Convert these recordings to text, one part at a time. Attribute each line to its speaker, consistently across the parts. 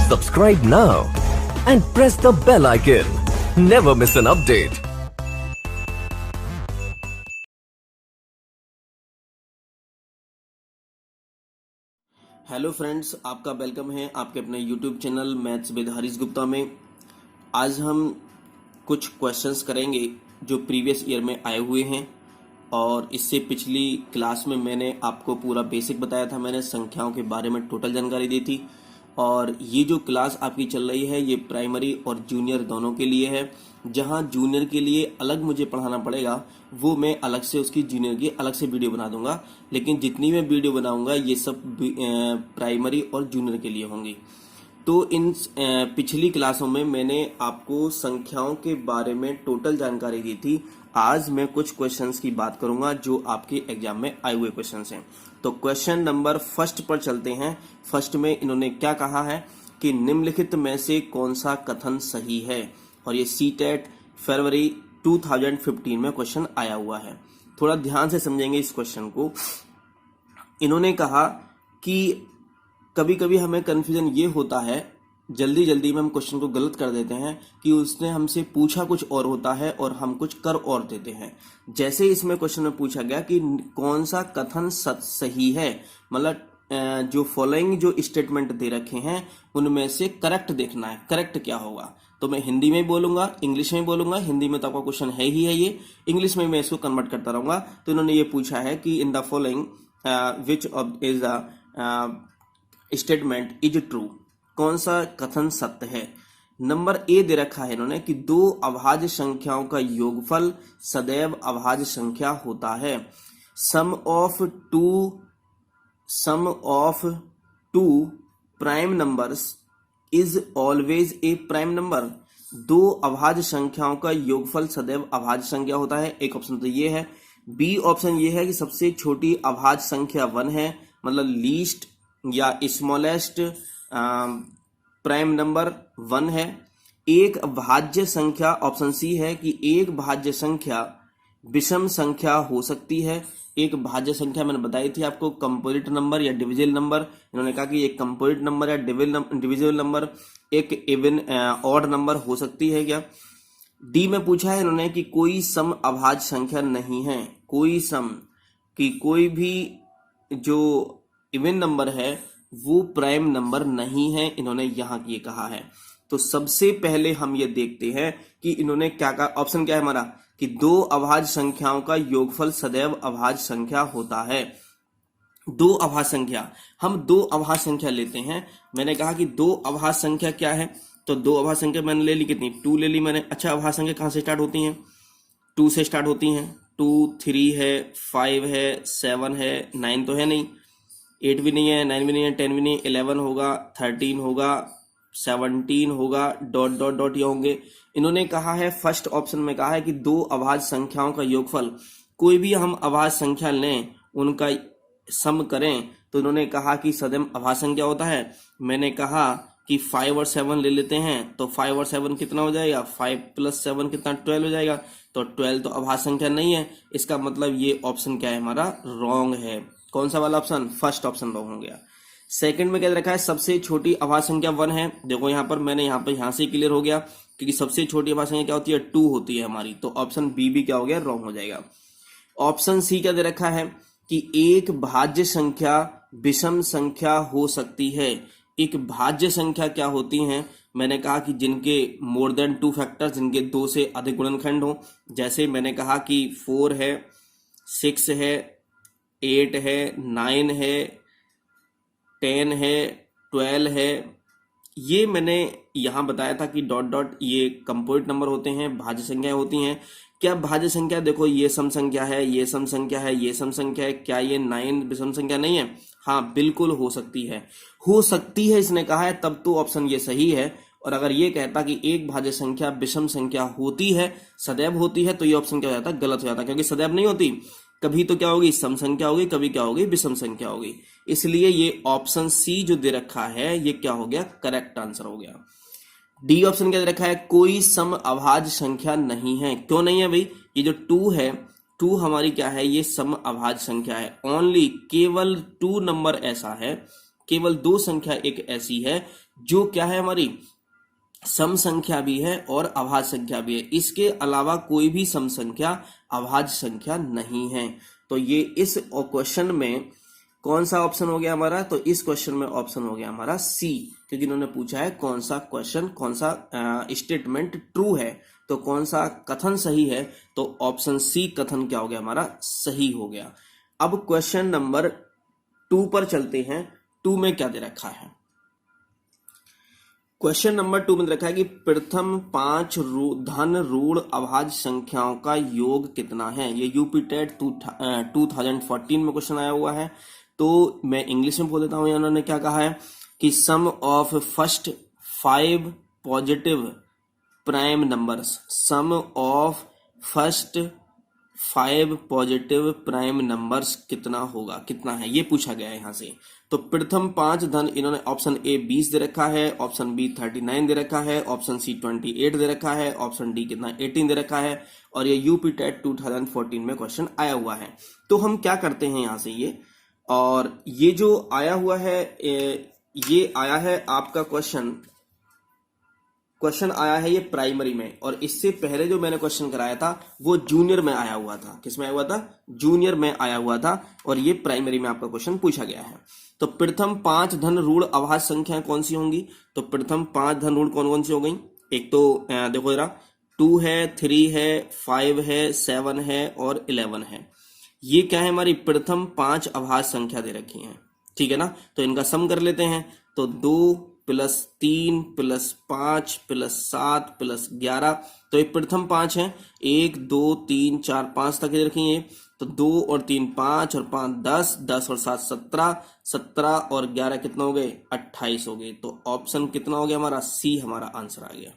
Speaker 1: Subscribe now and press the bell icon. Never miss an update.
Speaker 2: Hello friends, आपका welcome है आपके अपने YouTube channel maths with Harish Gupta में। आज हम कुछ क्वेश्चंस करेंगे जो प्रीवियस ईयर में आए हुए हैं और इससे पिछली क्लास में मैंने आपको पूरा बेसिक बताया था। मैंने संख्याओं के बारे में टोटल जानकारी दी थी और ये जो क्लास आपकी चल रही है ये प्राइमरी और जूनियर दोनों के लिए है। जहां जूनियर के लिए अलग मुझे पढ़ाना पड़ेगा वो मैं अलग से उसकी जूनियर की अलग से वीडियो बना दूंगा, लेकिन जितनी मैं वीडियो बनाऊंगा ये सब प्राइमरी और जूनियर के लिए होंगी। तो इन पिछली क्लासों में मैंने आपको संख्याओं के बारे में टोटल जानकारी दी थी। आज मैं कुछ क्वेश्चंस की बात करूंगा जो आपके एग्जाम में आए हुए क्वेश्चंस हैं। तो क्वेश्चन नंबर फर्स्ट पर चलते हैं। फर्स्ट में इन्होंने क्या कहा है कि निम्नलिखित में से कौन सा कथन सही है, और ये सीटेट फरवरी 2015 में क्वेश्चन आया हुआ है। थोड़ा ध्यान से समझेंगे इस क्वेश्चन को। इन्होंने कहा कि कभी कभी हमें कंफ्यूजन ये होता है, जल्दी जल्दी में हम क्वेश्चन को गलत कर देते हैं कि उसने हमसे पूछा कुछ और होता है और हम कुछ कर और देते हैं। जैसे इसमें क्वेश्चन में पूछा गया कि कौन सा कथन सही है, मतलब जो फॉलोइंग जो स्टेटमेंट दे रखे हैं उनमें से करेक्ट देखना है, करेक्ट क्या होगा। तो मैं हिंदी में बोलूंगा, इंग्लिश में बोलूंगा। हिंदी में तो आपका क्वेश्चन है ही है ये, इंग्लिश में मैं इसको कन्वर्ट करता रहूंगा। तो इन्होंने ये पूछा है कि in the following which is the statement is true, कौन सा कथन सत्य है। नंबर ए दे रखा है इन्होंने कि दो अभाज्य संख्याओं का योगफल सदैव अभाज्य संख्या होता है। Sum of two prime numbers is always a prime number. दो अभाज्य संख्याओं का योगफल सदैव अभाज्य संख्या होता है। एक ऑप्शन तो ये है। बी ऑप्शन ये है कि सबसे छोटी अभाज्य संख्या 1 है, मतलब लीस्ट या स्मॉलेस्ट प्राइम नंबर 1 है। एक भाज्य संख्या ऑप्शन सी है कि एक भाज्य संख्या विषम संख्या हो सकती है। एक भाज्य संख्या मैंने बताई थी आपको कंपोजिट नंबर या डिविजिबल नंबर। इन्होंने कहा कि एक कंपोजिट नंबर या डिविजिबल नंबर एक इवन ऑड नंबर हो सकती है क्या। डी में पूछा है इन्होंने कि कोई सम अभाज्य संख्या नहीं है। कोई सम कि कोई भी जो इवन नंबर है वो प्राइम नंबर नहीं है, इन्होंने यहां ये कहा है। तो सबसे पहले हम ये देखते हैं कि इन्होंने क्या कहा। ऑप्शन क्या है हमारा कि दो अभाज्य संख्याओं का योगफल सदैव अभाज्य संख्या होता है। दो अभाज्य संख्या, हम दो अभाज्य संख्या लेते हैं। मैंने कहा कि दो अभाज्य संख्या क्या है, तो दो अभाज्य संख्या मैंने ले ली, कितनी 2 ले ली मैंने। अच्छा, अभाज्य संख्या कहां से स्टार्ट होती हैं, 2 से स्टार्ट होती हैं। 2 3 है, 5 है, 7 है, 9 तो है नहीं, 8 भी नहीं है, 9 भी नहीं है, 10 भी नहीं, 11 होगा, 13 होगा, 17 होगा, डॉट डॉट डॉट ये होंगे। इन्होंने कहा है फर्स्ट ऑप्शन में कहा है कि दो अभाज्य संख्याओं का योगफल, कोई भी हम अभाज्य संख्या लें उनका सम करें, तो इन्होंने कहा कि सदैव अभाज्य संख्या होता है। मैंने कहा कि 5 और 7 ले लेते हैं, तो 5 और 7 कितना हो जाएगा, 5 + 7 कितना 12 हो जाएगा। तो 12 तो अभाज्य संख्या नहीं है, इसका मतलब ये ऑप्शन क्या है हमारा, रॉन्ग है। कौन सा वाला ऑप्शन, फर्स्ट ऑप्शन रॉन्ग हो गया। सेकंड में क्या रखा है, सबसे छोटी अभाज्य संख्या 1 है। देखो यहाँ पर मैंने यहाँ से क्लियर हो गया क्योंकि सबसे छोटी अभाज्य संख्या क्या होती है, 2 होती है हमारी। तो ऑप्शन बी भी क्या हो गया, रॉन्ग हो जाएगा। ऑप्शन सी क्या दे रखा है कि एक भाज्य संख्या विषम संख्या हो सकती है। एक भाज्य संख्या क्या होती है, मैंने कहा कि जिनके मोर देन 2 फैक्टर्स, जिनके 2 से अधिक गुणनखंड हो। जैसे मैंने कहा कि 4 है, 6 है, 8 है, 9 है, 10 है, 12 है। ये मैंने यहां बताया था कि डॉट डॉट ये कंपोजिट नंबर होते हैं, भाज्य संख्याएं होती हैं। क्या भाज्य संख्या, देखो ये सम संख्या है, ये सम संख्या है, ये सम संख्या है, क्या ये 9 विषम संख्या नहीं है। हाँ बिल्कुल हो सकती है, हो सकती है इसने कहा है, तब तो ऑप्शन ये सही है। और अगर ये कहता कि एक भाज्य संख्या विषम संख्या होती है, सदैव होती है, तो ये ऑप्शन क्या हो जाता, गलत हो जाता, क्योंकि सदैव नहीं होती, कभी तो क्या होगी, सम संख्या होगी, कभी क्या होगी, विषम संख्या होगी। इसलिए ये ऑप्शन सी जो दे रखा है ये क्या हो गया, करेक्ट आंसर हो गया। डी ऑप्शन क्या दे रखा है, कोई सम अभाज्य संख्या नहीं है। क्यों नहीं है भाई, ये जो 2 है, 2 हमारी क्या है, ये सम अभाज्य संख्या है। ओनली केवल 2 नंबर ऐसा है केवल दो संख्या एक ऐसी है जो क्या है हमारी सम संख्या भी है और अभाज्य संख्या भी है। इसके अलावा कोई भी सम संख्या अभाज्य संख्या नहीं है। तो ये इस क्वेश्चन में कौन सा ऑप्शन हो गया हमारा? तो इस क्वेश्चन में ऑप्शन हो गया हमारा सी, क्योंकि इन्होंने पूछा है कौन सा क्वेश्चन, कौन सा स्टेटमेंट ट्रू है, तो कौन सा कथन सही है, तो ऑप्शन सी कथन क्या हो गया हमारा? सही हो गया। अब क्वेश्चन नंबर 2 पर चलते हैं। 2 में क्या दे रखा है? क्वेश्चन नंबर 2 में दे रखा है कि प्रथम 5 धन ऋण अभाज्य संख्याओं का योग कितना है। ये यूपी टेट 2014 में क्वेश्चन आया हुआ है। तो मैं इंग्लिश में बोल देता हूं। उन्होंने क्या कहा है कि sum of first 5 positive prime numbers, sum of first 5 positive prime numbers कितना होगा, कितना है, ये पूछा गया है यहां से। तो प्रथम 5 धन इन्होंने ऑप्शन ए 20 दे रखा है, ऑप्शन बी 39 दे रखा है, ऑप्शन सी 28 दे रखा है, ऑप्शन डी कितना 18 दे रखा है, और ये यूपी टेट 2014 में क्वेश्चन आया हुआ है। तो हम क्या करते हैं यहां से ये, और ये जो आया हुआ है ये आया है आपका क्वेश्चन आया है ये प्राइमरी में, और इससे पहले जो मैंने क्वेश्चन कराया था वो जूनियर में आया हुआ था। किस में आया हुआ था? जूनियर में आया हुआ था, और ये प्राइमरी में आपका क्वेश्चन पूछा गया है। तो प्रथम 5 धन ऋण अभाज्य संख्याएं कौन सी होंगी? तो प्रथम 5 धन ऋण कौन कौन सी हो गई? एक तो देखो जरा, 2 है, 3 है, 5 है, 7 है और 11 है। ये क्या है? हमारी प्रथम 5 अभाज्य संख्या दे रखी है, ठीक है ना। तो इनका सम कर लेते हैं। तो 2 + 3 + 5 + 7 + 11, तो ये प्रथम 5 है। 1 2 3 4 5 तक रखी है। तो 2 और 3 5 और 5 10, 10 और 7 17, 17 और 11 कितना हो गए? 28 हो गए। तो ऑप्शन कितना हो गया हमारा? सी हमारा आंसर आ गया,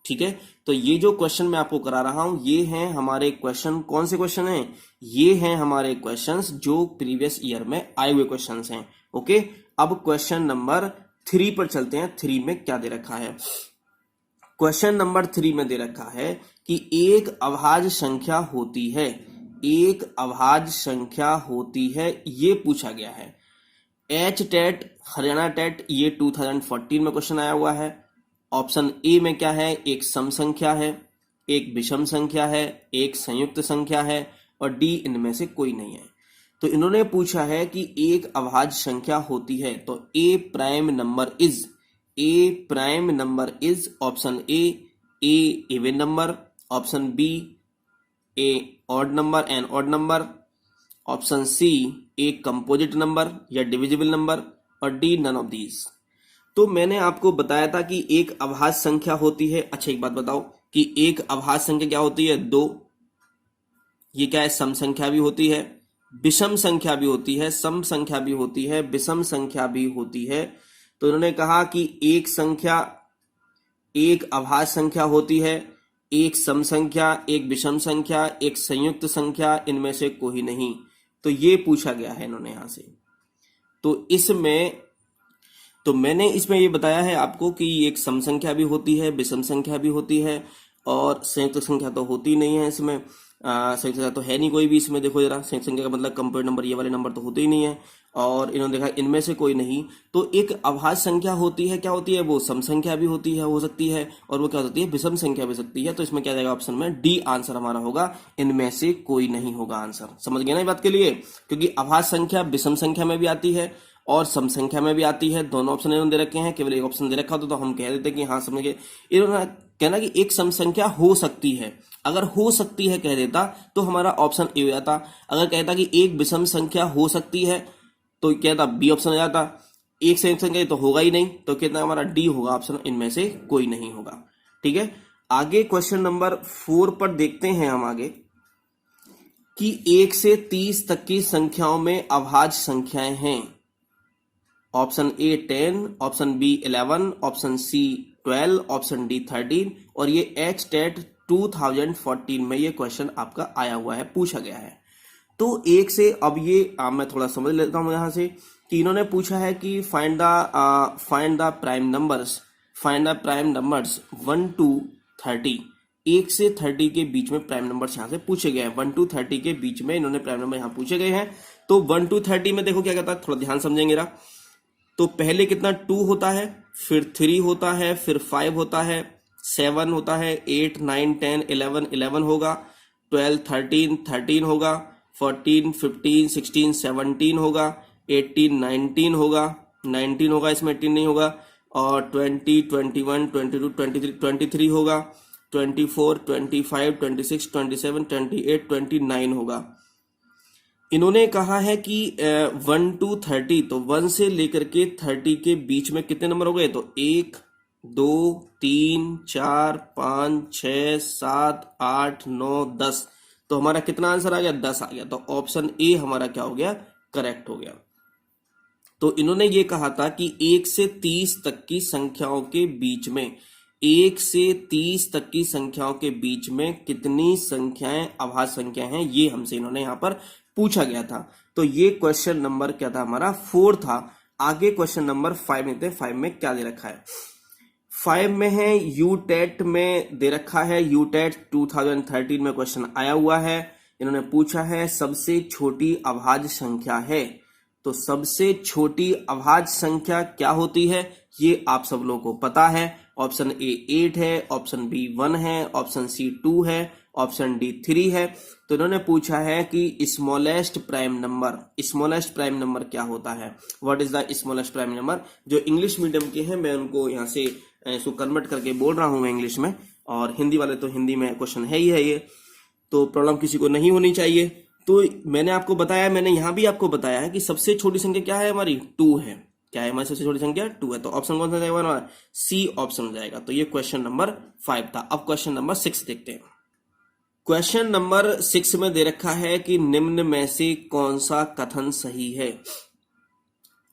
Speaker 2: ठीक है। तो ये जो क्वेश्चन मैं आपको करा रहा हूं ये हैं हमारे क्वेश्चन। कौन से क्वेश्चन हैं? ये हैं हमारे क्वेश्चंस जो प्रीवियस ईयर में आए हुए क्वेश्चंस हैं। ओके, अब क्वेश्चन नंबर 3 पर चलते हैं। 3 में क्या दे रखा है? क्वेश्चन नंबर 3 में दे रखा है कि एक अभाज्य संख्या होती है, एक अभाज्य संख्या होती है, ये पूछा गया है। एच टेट हरियाणा टेट ये 2014 में क्वेश्चन आया हुआ है। ऑप्शन ए में क्या है? एक सम संख्या है, एक विषम संख्या है, एक संयुक्त संख्या है, और डी इनमें से कोई नहीं है। तो इन्होंने पूछा है कि एक अभाज्य संख्या होती है, तो a prime number is option A even number, option B a odd number an odd number, option C a composite number या डिविजिबल नंबर, और डी नन ऑफ दीज। तो मैंने आपको बताया था कि एक अभाज्य संख्या होती है। अच्छा एक बात बताओ कि एक अभाज्य संख्या क्या होती है? 2। ये क्या है? सम संख्या भी होती है, विषम संख्या भी होती है, सम संख्या भी होती है, विषम संख्या भी होती है। तो उन्होंने कहा कि एक संख्या एक अभाज्य संख्या होती है, एक सम संख्या, एक विषम संख्या, एक संयुक्त संख्या, इनमें से कोई नहीं। तो ये पूछा गया है इन्होंने यहां से। तो मैंने इसमें ये बताया है आपको कि एक सम संख्या भी होती है, विषम संख्या भी होती है, और संयुक्त संख्या तो होती नहीं है इसमें। संयुक्त संख्या तो है नहीं कोई भी इसमें। देखो जरा, संयुक्त संख्या का मतलब कंप्लीट नंबर, ये वाले नंबर तो होते ही नहीं है। और इन्होंने देखा इनमें से कोई नहीं। तो एक अभाज्य संख्या होती है, क्या होती है? वो सम संख्या भी होती है, हो सकती है, और वो क्या होती है? विषम संख्या भी हो सकती है। तो इसमें क्या जाएगा? ऑप्शन में डी आंसर हमारा होगा, इनमें से कोई नहीं होगा आंसर। समझ गए ना ये बात के लिए? क्योंकि अभाज्य संख्या विषम संख्या में भी आती है और सम संख्या में भी आती है। दोनों ऑप्शन इन्होंने दे रखे हैं, केवल एक ऑप्शन दे रखा होता तो हम कह देते कि हाँ समझ गए। इन्होंने कहना कि एक सम संख्या हो सकती है, अगर हो सकती है कह देता तो हमारा ऑप्शन ए हो जाता। अगर कहता कि एक विषम संख्या हो सकती है तो कहता बी ऑप्शन आ जाता। एक संयुक्त संख्या तो होगा ही नहीं, तो कहता हमारा डी होगा ऑप्शन, इनमें से कोई नहीं होगा। ठीक है, आगे क्वेश्चन नंबर 4 पर देखते हैं हम आगे कि 1 से 30 तक की संख्याओं में अभाज्य संख्याएं हैं। Option A 10, option B 11, option C 12, option D 13, और ये एच टेट 2014 में ये क्वेश्चन आपका आया हुआ है, पूछा गया है। तो 1 से अब ये मैं थोड़ा समझ लेता हूं यहां से कि इन्होंने पूछा है कि find the prime numbers 1 to 30। 1 से 30 के बीच में प्राइम नंबर्स यहां से पूछे गए हैं। 1 to 30 के बीच में इन्होंने प्राइम नंबर यहां पूछे गए हैं। तो 1 to 30 में देखो क्या कहता है, थोड़ा ध्यान समझेंगे। तो पहले कितना 2 होता है, फिर 3 होता है, फिर 5 होता है, 7 होता है, 8 9 10 11 11 होगा, 12 13 13 होगा, 14 15 16 17 होगा, 18 19 होगा, 19 होगा, इसमें 18 नहीं होगा, और 20 21 22 23 23 होगा, 24 25 26 27 28 29 होगा। इन्होंने कहा है कि 1 to 30, तो 1 से लेकर के 30 के बीच में कितने नंबर हो गए, तो 1 2 3 4 5 6 7 8 9 10, तो हमारा कितना आंसर आ गया, 10 आ गया। तो ऑप्शन ए हमारा क्या हो गया, करेक्ट हो गया। तो इन्होंने ये कहा था कि 1 से 30 तक की संख्याओं के बीच में, 1 से 30 तक की संख्याओं के बीच में कितनी संख्याएं अभाज्य संख्या हैं, ये हमसे इन्होंने यहां पर पूछा गया था। तो ये क्वेश्चन नंबर क्या था हमारा, 4 था। आगे क्वेश्चन नंबर 5 में थे। 5 में क्या दे रखा है, 5 में है यूटेट में दे रखा है, यूटेट 2013 में क्वेश्चन आया हुआ है। इन्होंने पूछा है सबसे छोटी अभाज्य संख्या है, तो सबसे छोटी अभाज्य संख्या क्या होती है, ये आप सब लोगों को पता है। ऑप्शन ए 8 है, ऑप्शन बी 1 है, ऑप्शन सी 2 है, ऑप्शन डी 3 है। तो इन्होंने पूछा है कि smallest prime number, smallest prime number क्या होता है, what is the smallest prime number. जो इंग्लिश मीडियम के हैं मैं उनको यहाँ से इसको कन्वर्ट करके बोल रहा हूँ मैं इंग्लिश में, और हिंदी वाले तो हिंदी में क्वेश्चन है ही है, ये तो प्रॉब्लम किसी को नहीं होनी चाहिए। तो मैंने आपको बताया, मैंने यहां भी आपको बताया है कि सबसे छोटी संख्या क्या है हमारी, 2 है। क्या है हमारी सबसे छोटी संख्या, 2 है। तो ऑप्शन कौन सा जाएगा हमारा, सी ऑप्शन हो जाएगा। तो ये क्वेश्चन नंबर 5 था। अब क्वेश्चन नंबर 6 देखते हैं। क्वेश्चन नंबर 6 में दे रखा है कि निम्न में से कौन सा कथन सही है।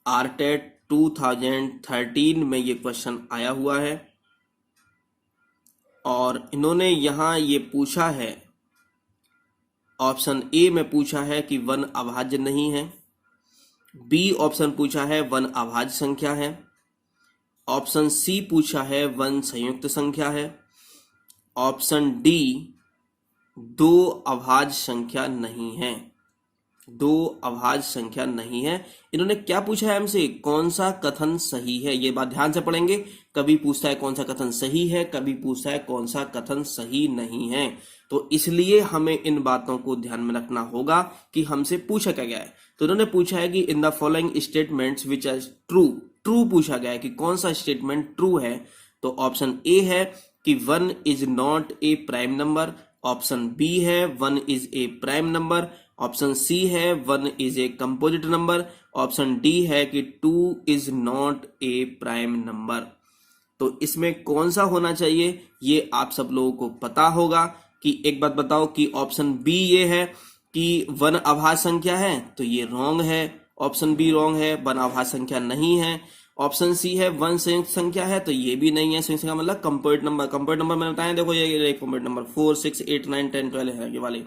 Speaker 2: आरटेट 2013 में ये क्वेश्चन आया हुआ है, और इन्होंने यहां ये पूछा है, ऑप्शन ए में पूछा है कि 1 अभाज्य नहीं है, बी ऑप्शन पूछा है 1 अभाज्य संख्या है, ऑप्शन सी पूछा है 1 संयुक्त संख्या है, ऑप्शन डी 2 अभाज्य संख्या नहीं है, 2 अभाज्य संख्या नहीं है। इन्होंने क्या पूछा है हमसे, कौन सा कथन सही है। ये बात ध्यान से पढ़ेंगे, कभी पूछता है कौन सा कथन सही है, कभी पूछता है कौन सा कथन सही नहीं है। तो इसलिए हमें इन बातों को ध्यान में रखना होगा कि हमसे पूछा क्या गया है। तो इन्होंने पूछा है कि in the following statements which are true, true पूछा गया है कि कौन सा स्टेटमेंट ट्रू है। तो ऑप्शन ए है कि 1 is not a prime number, option B है 1 is a prime number, option C है 1 is a composite number, option D है कि 2 is not a prime number. तो इसमें कौन सा होना चाहिए ये आप सब लोगों को पता होगा। कि एक बात बताओ कि ऑप्शन बी ये है कि 1 अभाज्य संख्या है, तो ये रॉन्ग है, ऑप्शन बी रॉन्ग है, 1 अभाज्य संख्या नहीं है। ऑप्शन सी है 1 संयुक्त संख्या है, तो ये भी नहीं है। संयुक्त संख्या मतलब कंपोजिट नंबर, कंपोजिट नंबर मैंने बताया, देखो ये कंपोजिट नंबर 4 6 8 9 10 12 है ये वाले।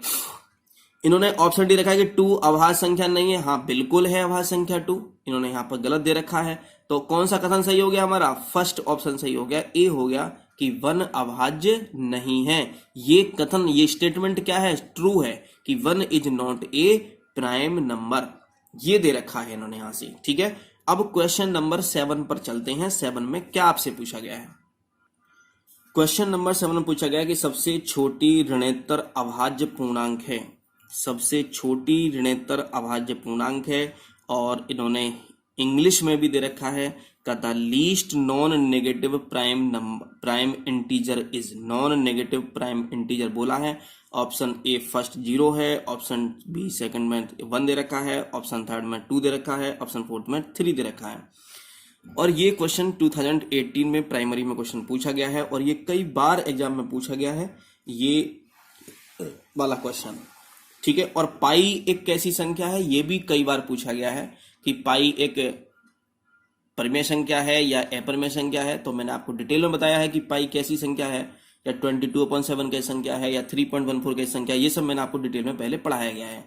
Speaker 2: इन्होंने ऑप्शन डी रखा है कि 2 अभाज्य संख्या नहीं है, हाँ बिल्कुल है अभाज्य संख्या 2, इन्होंने यहाँ पर गलत दे रखा है। तो कौन सा कथन सही हो गया हमारा, फर्स्ट ऑप्शन सही हो गया, ए हो गया कि 1 अभाज्य नहीं है। ये कथन, ये स्टेटमेंट क्या है, ट्रू है कि 1 is not a prime number, ये दे रखा है इन्होंने यहां से। ठीक है, अब क्वेश्चन नंबर 7 पर चलते हैं। 7 में क्या आपसे पूछा गया है। क्वेश्चन नंबर 7 में पूछा गया कि सबसे छोटी ऋणोत्तर अभाज्य पूर्णांक है, सबसे छोटी ऋणोत्तर अभाज्य पूर्णांक है। और इन्होंने इंग्लिश में भी दे रखा है the least non negative prime integer is non negative prime integer बोला है। ऑप्शन ए फर्स्ट 0 है, ऑप्शन बी सेकंड में 1 दे रखा है, ऑप्शन थर्ड में 2 दे रखा है, ऑप्शन फोर्थ में 3 दे रखा है। और ये क्वेश्चन 2018 में प्राइमरी में क्वेश्चन पूछा गया है, और ये कई बार एग्जाम में पूछा गया है ये वाला क्वेश्चन। ठीक है, और पाई एक कैसी संख्या है, ये भी कई बार पूछा गया है कि पाई एक परिमेय संख्या है या अपरिमेय संख्या है। तो मैंने आपको डिटेल में बताया है कि पाई कैसी संख्या है, या 22/7 की संख्या है, या 3.14 की संख्या, ये सब मैंने आपको डिटेल में पहले पढ़ाया गया है।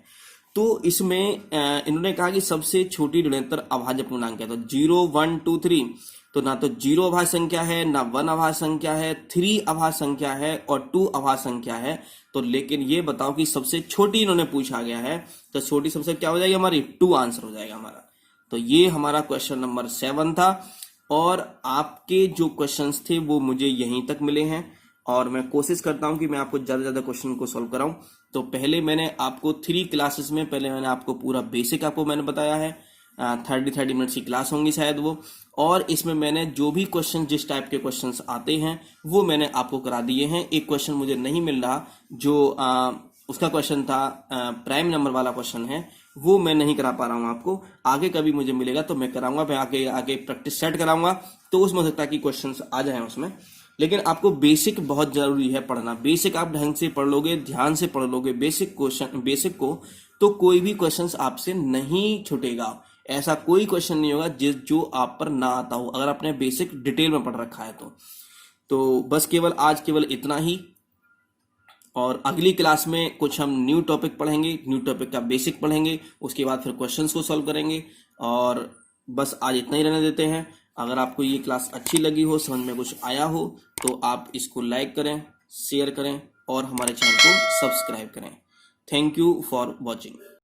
Speaker 2: तो इसमें इन्होंने कहा कि सबसे छोटी ऋणोत्तर अभाज्य पूर्णांक है, तो 0 1 2 3, तो ना तो 0 अभाज्य संख्या है, ना 1 अभाज्य संख्या है, 3 अभाज्य संख्या है, और 2 अभाज्य संख्या है। तो लेकिन ये बताओ कि सबसे छोटी इन्होंने पूछा गया है, तो छोटी सबसे क्या हो जाएगी हमारी, 2 आंसर हो जाएगा हमारा। तो ये हमारा क्वेश्चन नंबर 7 था और आपके जो क्वेश्चंस थे वो मुझे यहीं तक मिले हैं और मैं कोशिश करता हूं कि मैं आपको ज्यादा ज्यादा क्वेश्चन को सॉल्व कराऊं। तो पहले मैंने आपको 3 क्लासेस में पहले मैंने आपको पूरा बेसिक आपको मैंने बताया है, 30 मिनट्स की क्लास होंगी शायद वो, और इसमें मैंने जो भी क्वेश्चन जिस टाइप के क्वेश्चंस आते हैं वो मैंने आपको करा दिए हैं। एक क्वेश्चन मुझे नहीं मिल रहा जो उसका क्वेश्चन था प्राइम नंबर वाला क्वेश्चन है, वो मैं नहीं करा पा रहा हूं आपको। आगे कभी मुझे मिलेगा तो मैं कराऊंगा, मैं आगे आगे प्रैक्टिस सेट कराऊंगा, तो उसमें हो सकता है कि क्वेश्चंस आ जाए उसमें। लेकिन आपको बेसिक बहुत जरूरी है पढ़ना। बेसिक आप ढंग से पढ़ लोगे, ध्यान से पढ़ लोगे बेसिक को, तो कोई भी क्वेश्चंस आपसे नहीं छूटेगा। ऐसा कोई क्वेश्चन नहीं होगा जो आप पर ना आता हो अगर आपने बेसिक डिटेल में पढ़ रखा है तो बस आज केवल इतना ही। और अगली क्लास में कुछ हम न्यू टॉपिक पढ़ेंगे, न्यू टॉपिक का बेसिक पढ़ेंगे, उसके बाद फिर क्वेश्चंस को सॉल्व करेंगे। और बस आज इतना ही रहने देते हैं। अगर आपको ये क्लास अच्छी लगी हो, समझ में कुछ आया हो, तो आप इसको लाइक करें, शेयर करें और हमारे चैनल को सब्सक्राइब करें। Thank you for watching.